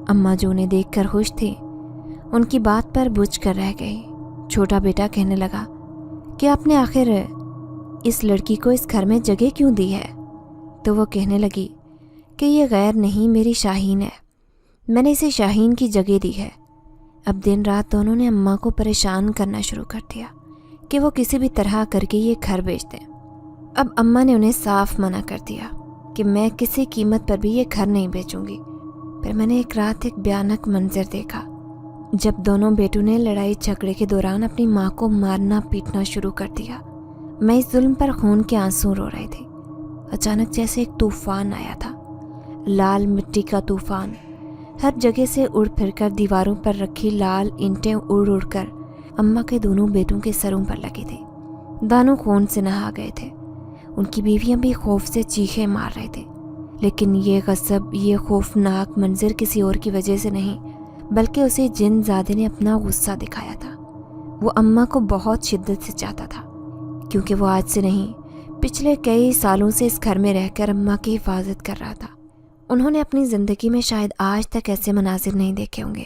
اماں جو انہیں دیکھ کر خوش تھی ان کی بات پر بجھ کر رہ گئی۔ چھوٹا بیٹا کہنے لگا کہ آپ نے آخر اس لڑکی کو اس گھر میں جگہ کیوں دی ہے؟ تو وہ کہنے لگی کہ یہ غیر نہیں، میری شاہین ہے، میں نے اسے شاہین کی جگہ دی ہے۔ اب دن رات دونوں نے اماں کو پریشان کرنا شروع کر دیا کہ وہ کسی بھی طرح کر کے یہ گھر بیچ دیں۔ اب اماں نے انہیں صاف منع کر دیا کہ میں کسی قیمت پر بھی یہ گھر نہیں بیچوں گی۔ پھر میں نے ایک رات ایک بھیانک منظر دیکھا جب دونوں بیٹوں نے لڑائی جھگڑے کے دوران اپنی ماں کو مارنا پیٹنا شروع کر دیا۔ میں اس ظلم پر خون کے آنسو رو رہی تھی۔ اچانک جیسے ایک طوفان آیا تھا، لال مٹی کا طوفان، ہر جگہ سے اڑ پھر کر دیواروں پر رکھی لال اینٹیں اڑ اڑ کر اماں کے دونوں بیٹوں کے سروں پر لگی تھی۔ دونوں خون سے نہا گئے تھے۔ ان کی بیویاں بھی خوف سے چیخیں مار رہے تھے، لیکن یہ غضب، یہ خوفناک منظر کسی اور کی وجہ سے نہیں بلکہ اسے جن زادے نے اپنا غصہ دکھایا تھا۔ وہ اماں کو بہت شدت سے چاہتا تھا، کیونکہ وہ آج سے نہیں پچھلے کئی سالوں سے اس گھر میں رہ کر اماں کی حفاظت کر رہا تھا۔ انہوں نے اپنی زندگی میں شاید آج تک ایسے مناظر نہیں دیکھے ہوں گے۔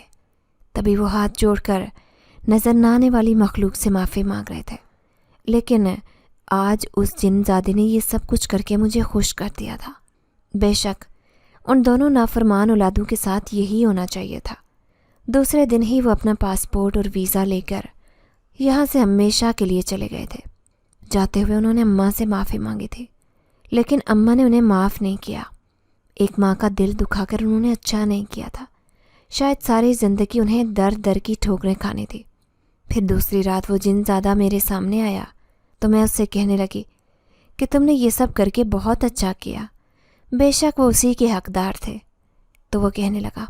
تبھی وہ ہاتھ جوڑ کر نظر نہ آنے والی مخلوق سے معافی مانگ رہے تھے، لیکن آج اس جن زادے نے یہ سب کچھ کر کے مجھے خوش کر دیا تھا۔ بے شک ان دونوں نافرمان اولادوں کے ساتھ یہی ہونا چاہیے تھا۔ دوسرے دن ہی وہ اپنا پاسپورٹ اور ویزا لے کر یہاں سے ہمیشہ کے لیے چلے گئے تھے۔ جاتے ہوئے انہوں نے اماں سے معافی مانگی تھی، لیکن اماں نے انہیں معاف نہیں کیا۔ ایک ماں کا دل دکھا کر انہوں نے اچھا نہیں کیا تھا۔ شاید ساری زندگی انہیں در در کی ٹھوکریں کھانی تھی۔ پھر دوسری رات وہ جن زادہ میرے سامنے آیا تو میں اس سے کہنے لگی کہ تم نے یہ سب کر کے بہت اچھا کیا۔ بے شک وہ اسی کے حقدار تھے۔ تو وہ کہنے لگا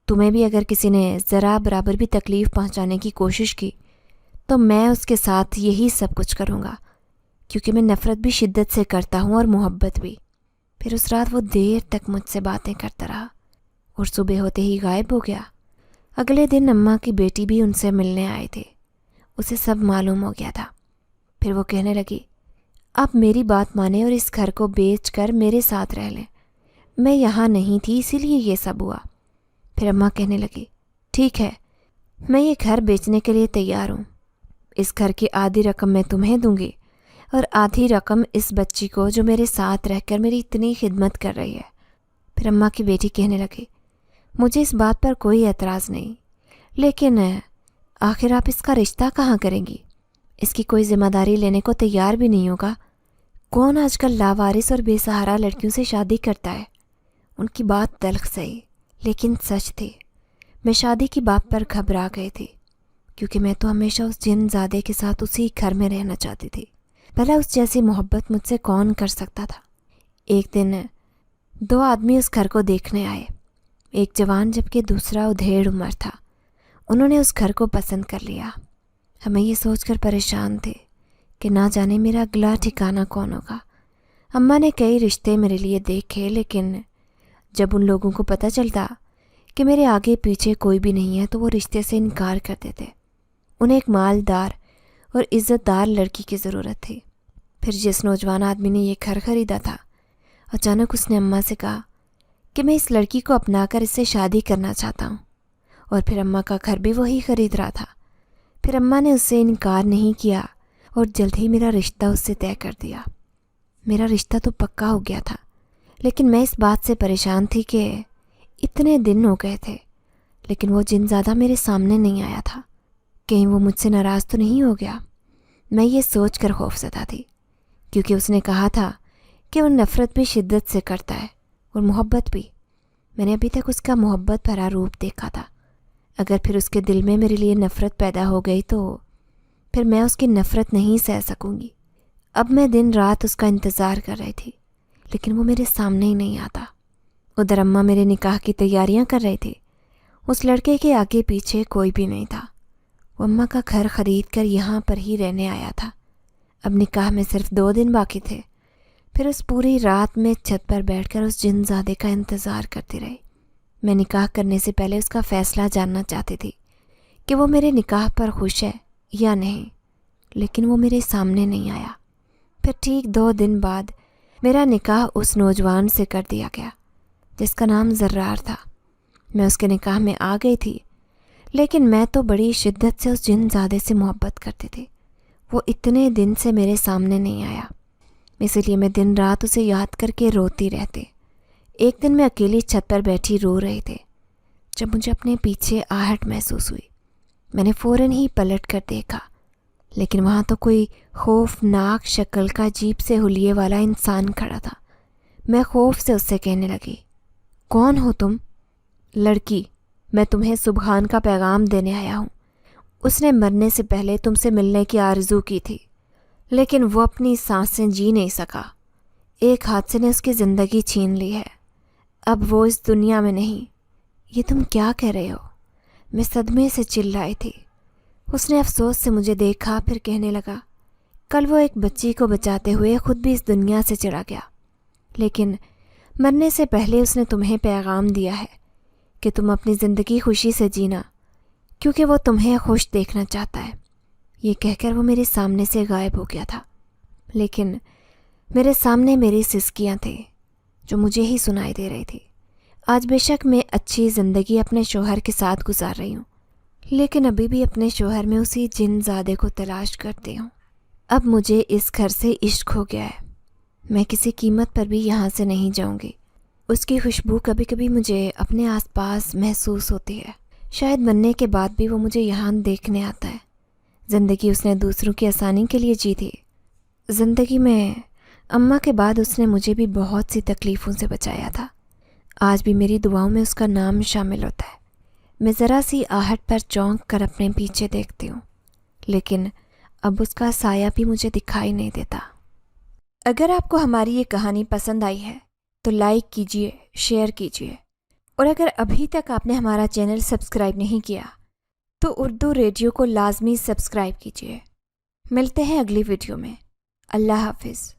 تمہیں بھی اگر کسی نے ذرا برابر بھی تکلیف پہنچانے کی کوشش کی تو میں اس کے ساتھ یہی سب کچھ کروں گا، کیونکہ میں نفرت بھی شدت سے کرتا ہوں اور محبت بھی۔ پھر اس رات وہ دیر تک مجھ سے باتیں کرتا رہا اور صبح ہوتے ہی غائب ہو گیا۔ اگلے دن اماں کی بیٹی بھی ان سے ملنے آئے تھے، اسے سب معلوم ہو گیا تھا۔ پھر وہ کہنے لگی آپ میری بات مانیں اور اس گھر کو بیچ کر میرے ساتھ رہ لیں، میں یہاں نہیں تھی اسی لیے یہ سب ہوا۔ پھر اماں کہنے لگی ٹھیک ہے، میں یہ گھر بیچنے کے لیے تیار ہوں، اس گھر کی آدھی رقم میں تمہیں دوں گی اور آدھی رقم اس بچی کو جو میرے ساتھ رہ کر میری اتنی خدمت کر رہی ہے۔ پھر اماں کی بیٹی کہنے لگی مجھے اس بات پر کوئی اعتراض نہیں، لیکن آخر آپ اس کا رشتہ کہاں کریں گی؟ اس کی کوئی ذمہ داری لینے کو تیار بھی نہیں ہوگا۔ کون آج کل لاوارث اور بے سہارا لڑکیوں سے شادی کرتا ہے؟ ان کی بات تلخ سہی لیکن سچ تھی۔ میں شادی کی بات پر گھبرا گئی تھی، کیونکہ میں تو ہمیشہ اس جن زادے کے ساتھ اسی گھر میں رہنا چاہتی تھی۔ بھلا اس جیسی محبت مجھ سے کون کر سکتا تھا؟ ایک دن دو آدمی اس گھر کو دیکھنے آئے، ایک جوان جبکہ دوسرا ادھیڑ عمر تھا۔ انہوں نے اس گھر کو پسند کر لیا۔ ہمیں یہ سوچ کر پریشان تھے کہ نہ جانے میرا اگلا ٹھکانہ کون ہوگا۔ اماں نے کئی رشتے میرے لیے دیکھے، لیکن جب ان لوگوں کو پتہ چلتا کہ میرے آگے پیچھے کوئی بھی نہیں ہے تو وہ رشتے سے انکار کر دیتے۔ انہیں ایک مالدار اور عزت دار لڑکی کی ضرورت تھی۔ پھر جس نوجوان آدمی نے یہ گھر خریدا تھا، اچانک اس نے اماں سے کہا کہ میں اس لڑکی کو اپنا کر اس سے شادی کرنا چاہتا ہوں، اور پھر اماں کا گھر بھی وہی خرید رہا تھا۔ پھر اماں نے اس سے انکار نہیں کیا اور جلد ہی میرا رشتہ اس سے طے کر دیا۔ میرا رشتہ تو پکا ہو گیا تھا، لیکن میں اس بات سے پریشان تھی کہ اتنے دن ہو گئے تھے لیکن وہ جن زیادہ میرے سامنے نہیں آیا تھا۔ کہیں وہ مجھ سے ناراض تو نہیں ہو گیا؟ میں یہ سوچ کر خوفزدہ تھی، کیونکہ اس نے کہا تھا کہ وہ نفرت بھی شدت سے کرتا ہے اور محبت بھی۔ میں نے ابھی تک اس کا محبت بھرا روپ دیکھا تھا۔ اگر پھر اس کے دل میں میرے لیے نفرت پیدا ہو گئی تو پھر میں اس کی نفرت نہیں سہ سکوں گی۔ اب میں دن رات اس کا انتظار کر رہی تھی، لیکن وہ میرے سامنے ہی نہیں آتا۔ ادھر اماں میرے نکاح کی تیاریاں کر رہی تھی، اس لڑکے کے آگے پیچھے کوئی بھی نہیں تھا۔ وہ اماں کا گھر خرید کر یہاں پر ہی رہنے آیا تھا۔ اب نکاح میں صرف 2 دن باقی تھے۔ پھر اس پوری رات میں چھت پر بیٹھ کر اس جن زادے کا انتظار کرتی رہی۔ میں نکاح کرنے سے پہلے اس کا فیصلہ جاننا چاہتی تھی کہ وہ میرے نکاح پر خوش ہے یا نہیں، لیکن وہ میرے سامنے نہیں آیا۔ پھر ٹھیک 2 دن بعد میرا نکاح اس نوجوان سے کر دیا گیا جس کا نام زرار تھا۔ میں اس کے نکاح میں آ گئی تھی، لیکن میں تو بڑی شدت سے اس جن زادے سے محبت کرتی تھی۔ وہ اتنے دن سے میرے سامنے نہیں آیا، اس لیے میں دن رات اسے یاد کر کے روتی رہتی۔ ایک دن میں اکیلی چھت پر بیٹھی رو رہی تھی جب مجھے اپنے پیچھے آہٹ محسوس ہوئی۔ میں نے فوراً ہی پلٹ کر دیکھا، لیکن وہاں تو کوئی خوفناک شکل کا عجیب سے حلیے والا انسان کھڑا تھا۔ میں خوف سے اس سے کہنے لگی، کون ہو تم؟ لڑکی، میں تمہیں سبحان کا پیغام دینے آیا ہوں۔ اس نے مرنے سے پہلے تم سے ملنے کی آرزو کی تھی، لیکن وہ اپنی سانسیں جی نہیں سکا۔ ایک حادثے نے اس کی زندگی چھین لی ہے، اب وہ اس دنیا میں نہیں۔ یہ تم کیا کہہ رہے ہو؟ میں صدمے سے چلائی تھی۔ اس نے افسوس سے مجھے دیکھا، پھر کہنے لگا، کل وہ ایک بچی کو بچاتے ہوئے خود بھی اس دنیا سے چلا گیا، لیکن مرنے سے پہلے اس نے تمہیں پیغام دیا ہے کہ تم اپنی زندگی خوشی سے جینا، کیونکہ وہ تمہیں خوش دیکھنا چاہتا ہے۔ یہ کہہ کر وہ میرے سامنے سے غائب ہو گیا تھا، لیکن میرے سامنے میری سسکیاں تھیں جو مجھے ہی سنائی دے رہی تھی۔ آج بے شک میں اچھی زندگی اپنے شوہر کے ساتھ گزار رہی ہوں، لیکن ابھی بھی اپنے شوہر میں اسی جن زادے کو تلاش کرتی ہوں۔ اب مجھے اس گھر سے عشق ہو گیا ہے، میں کسی قیمت پر بھی یہاں سے نہیں جاؤں گی۔ اس کی خوشبو کبھی کبھی مجھے اپنے آس پاس محسوس ہوتی ہے، شاید مرنے کے بعد بھی وہ مجھے یہاں دیکھنے آتا ہے۔ زندگی اس نے دوسروں کی آسانی کے لیے جی تھی۔ زندگی میں اماں کے بعد اس نے مجھے بھی بہت سی تکلیفوں سے بچایا تھا۔ آج بھی میری دعاؤں میں اس کا نام شامل ہوتا ہے۔ میں ذرا سی آہٹ پر چونک کر اپنے پیچھے دیکھتی ہوں، لیکن اب اس کا سایہ بھی مجھے دکھائی نہیں دیتا۔ اگر آپ کو ہماری یہ کہانی پسند آئی ہے تو لائک کیجیے، شیئر کیجیے، اور اگر ابھی تک آپ نے ہمارا چینل سبسکرائب نہیں کیا تو اردو ریڈیو کو لازمی سبسکرائب کیجیے۔ ملتے ہیں اگلی ویڈیو میں۔ اللہ حافظ۔